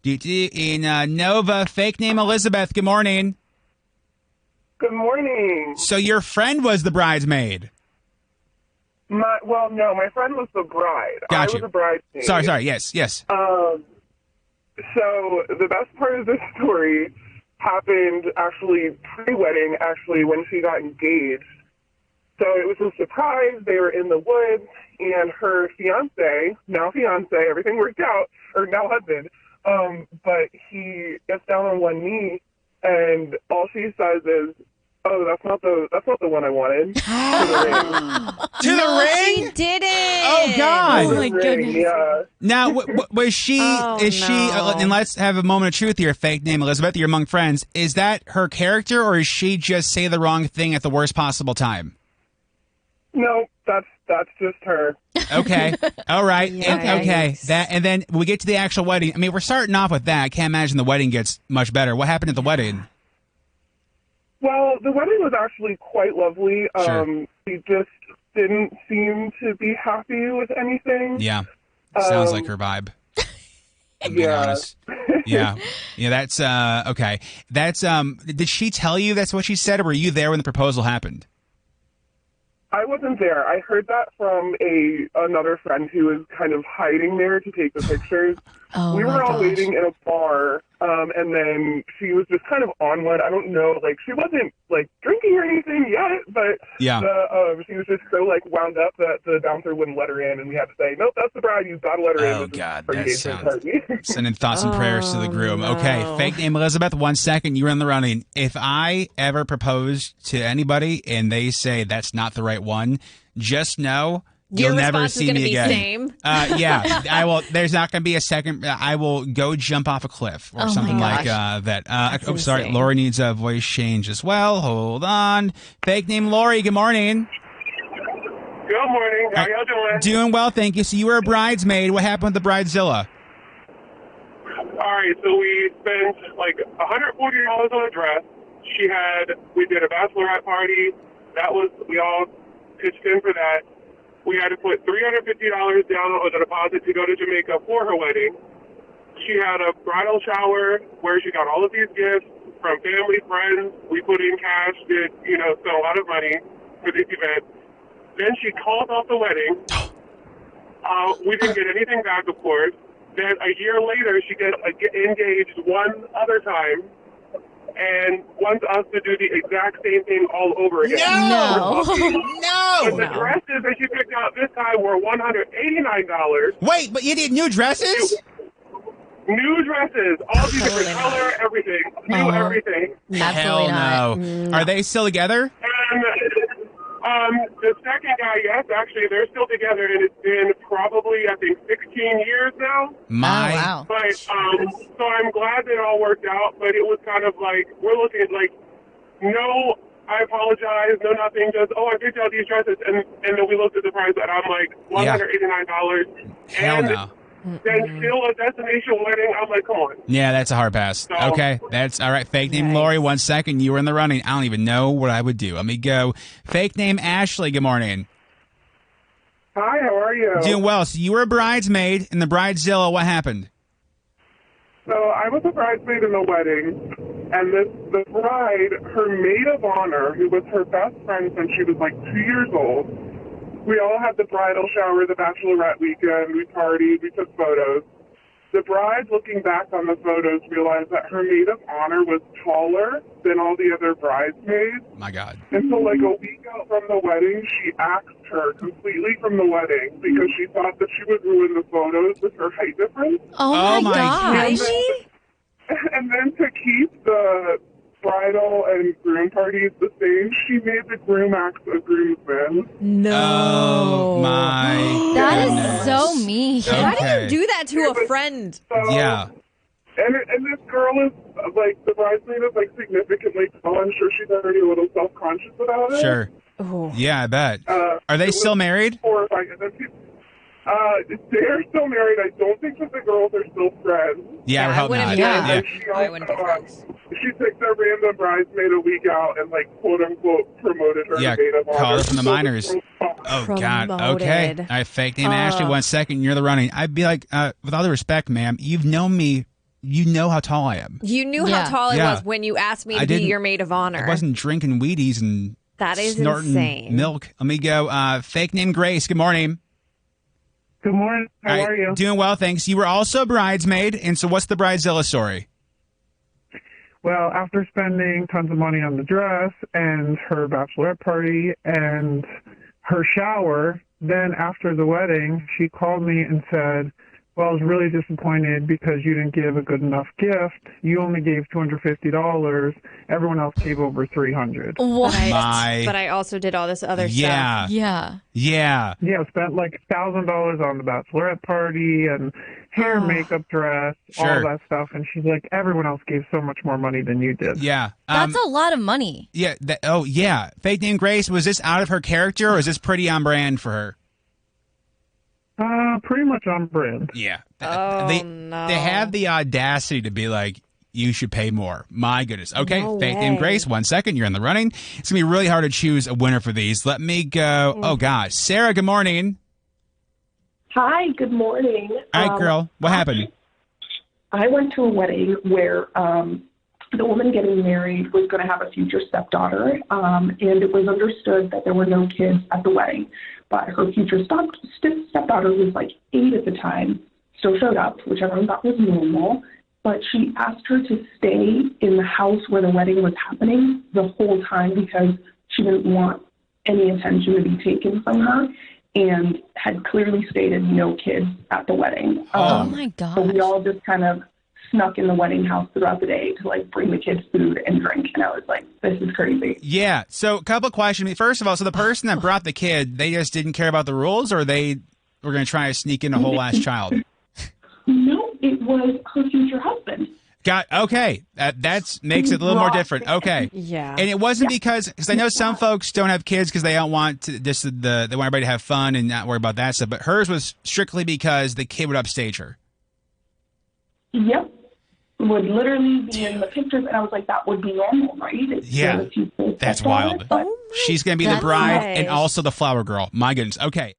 In Nova, fake name Elizabeth. Good morning. Good morning. So your friend was the bridesmaid. No, my friend was the bride. Got I you. was a bridesmaid. Sorry. Yes. So the best part of this story happened actually pre-wedding, when she got engaged. So it was a surprise. They were in the woods, and her now fiance, everything worked out, or now husband, but he gets down on one knee, and all she says is, "Oh, that's not the one I wanted." To the ring? She did it. Oh God! Oh my goodness. Yeah. Now, was she? Is she? And let's have a moment of truth here. Fake name Elizabeth. You're among friends. Is that her character, or is she just say the wrong thing at the worst possible time? No, that's just her. Okay. All right. Yikes. Okay. And then we get to the actual wedding. I mean, we're starting off with that. I can't imagine the wedding gets much better. What happened at the wedding? Well, the wedding was actually quite lovely. Sure. She just didn't seem to be happy with anything. Yeah. Sounds like her vibe. I'm being honest. Yeah. That's okay. That's did she tell you that's what she said, or were you there when the proposal happened? I wasn't there. I heard that from another friend who was kind of hiding there to take the pictures. Oh, we my were all gosh. waiting in a bar, and then she was just kind of on one. I don't know, she wasn't drinking or anything yet, but Yeah. she was just so wound up that the bouncer wouldn't let her in, and we had to say, "Nope, that's the bride. You've got to let her in." Oh This is God, her that engagement sounds. party." Sending thoughts and prayers to the groom. no. Okay, fake name Elizabeth. 1 second, you're in the running. If I ever propose to anybody and they say that's not the right one, just know Your you'll never response is see gonna me be again. same. Yeah, I will. There's not going to be a second. I will go jump off a cliff or Oh, my something like gosh. that. That's Sorry. insane. Lori needs a voice change as well. Hold on. Fake name Lori. Good morning. Good morning. How y'all doing? Doing well, thank you. So you were a bridesmaid. What happened with the Bridezilla? All right, so we spent $140 on a dress. We did a bachelorette party. We all pitched in for that. We had to put $350 down on the deposit to go to Jamaica for her wedding. She had a bridal shower where she got all of these gifts from family, friends. We put in cash, spent a lot of money for this event. Then she called off the wedding. We didn't get anything back, of course. Then a year later, she gets engaged one other time and wants us to do the exact same thing all over again. No. No. But the dresses that she picked out this time were $189. Wait, but you did new dresses? New dresses, all the different Totally color, everything, new everything. Absolutely Hell not. no. Are they still together? And the second guy, yes, actually, they're still together, and it's been probably, I think, 16 years now. My. Oh, wow. But so I'm glad that it all worked out. But it was kind of we're looking at no, I apologize, no nothing, just I picked out these dresses, and then we looked at the price, and I'm like $189. Hell and no. then still a destination wedding. I'm like, come on. Yeah, that's a hard pass. So- Okay, that's all right. Fake name Lori. 1 second, you were in the running. I don't even know what I would do. Let me go. Fake name Ashley. Good morning. Hi, how are you? Doing well. So you were a bridesmaid in the Bridezilla. What happened? So I was a bridesmaid in the wedding, and the bride, her maid of honor, who was her best friend since she was 2 years old, we all had the bridal shower, the bachelorette weekend, we partied, we took photos. The bride, looking back on the photos, realized that her maid of honor was taller than all the other bridesmaids. My God. And so, a week out from the wedding, she axed her completely from the wedding because she thought that she would ruin the photos with her height difference. Oh, my gosh. gosh. And then to keep the bridal and groom parties the same, she made the groom act a groomsman. No. Oh my. That goodness. is so mean. Okay. How do you do that to a friend? So, Yeah. And this girl is, the bridesmaid is, significantly tall. I'm sure she's already a little self-conscious about it. Sure. Oh. Yeah, I bet. Are Are they still married? Horrifying. And then they're still married. I don't think that the girls are still friends. Yeah, I would hope not. yeah. And she I wouldn't be friends. She picked a random bridesmaid a week out and, quote unquote, promoted her Yeah, to maid of honor. call her from the minors. So- Oh God. Okay. Promoted. All right. Fake name Ashley. 1 second. You're the running. I'd be like, with all due respect, ma'am, you've known me you know how tall I am. You knew Yeah. how tall I Yeah. was when you asked me I to be didn't- your maid of honor. I wasn't drinking Wheaties and That is snorting insane. milk. Let me go. Fake name Grace. Good morning. Good morning. How All right, are you? Doing well, thanks. You were also a bridesmaid, and so what's the Bridezilla story? Well, after spending tons of money on the dress and her bachelorette party and her shower, then after the wedding, she called me and said, well, I was really disappointed because you didn't give a good enough gift. You only gave $250. Everyone else gave over $300. What? But I also did all this other Yeah. stuff. Yeah. Yeah. Yeah, spent like $1,000 on the bachelorette party and hair, makeup, dress, Sure. all that stuff. And she's like, everyone else gave so much more money than you did. Yeah. That's a lot of money. Yeah. Yeah. Fake name Grace, was this out of her character or is this pretty on brand for her? Pretty much on brand. Yeah. Oh, they, no. They have the audacity to be like, you should pay more. My goodness. Okay. No Fake name way. Grace, 1 second. You're in the running. It's going to be really hard to choose a winner for these. Let me go. Oh, gosh. Sarah, good morning. Hi, good morning. All right, girl. What happened? I went to a wedding where the woman getting married was going to have a future stepdaughter, and it was understood that there were no kids at the wedding. But her future stepdaughter was like 8 at the time, still showed up, which everyone thought was normal. But she asked her to stay in the house where the wedding was happening the whole time because she didn't want any attention to be taken from her, and had clearly stated no kids at the wedding. Oh my gosh. So we all just kind of snuck in the wedding house throughout the day to like bring the kids food and drink. And I was like, this is crazy. Yeah. So a couple of questions. First of all, so the person that brought the kid, they just didn't care about the rules or they were going to try to sneak in a whole ass child? No, it was her future husband. Okay. That makes it a little more different. Okay. Yeah. And it wasn't because I know some folks don't have kids because they don't want to, they want everybody to have fun and not worry about that stuff. But hers was strictly because the kid would upstage her. Yep. Would literally be in the pictures. And I was like, that would be normal, right? It's Yeah. the future That's stepdaughter, wild. But She's going to be the That's bride nice. and also the flower girl. My goodness. Okay.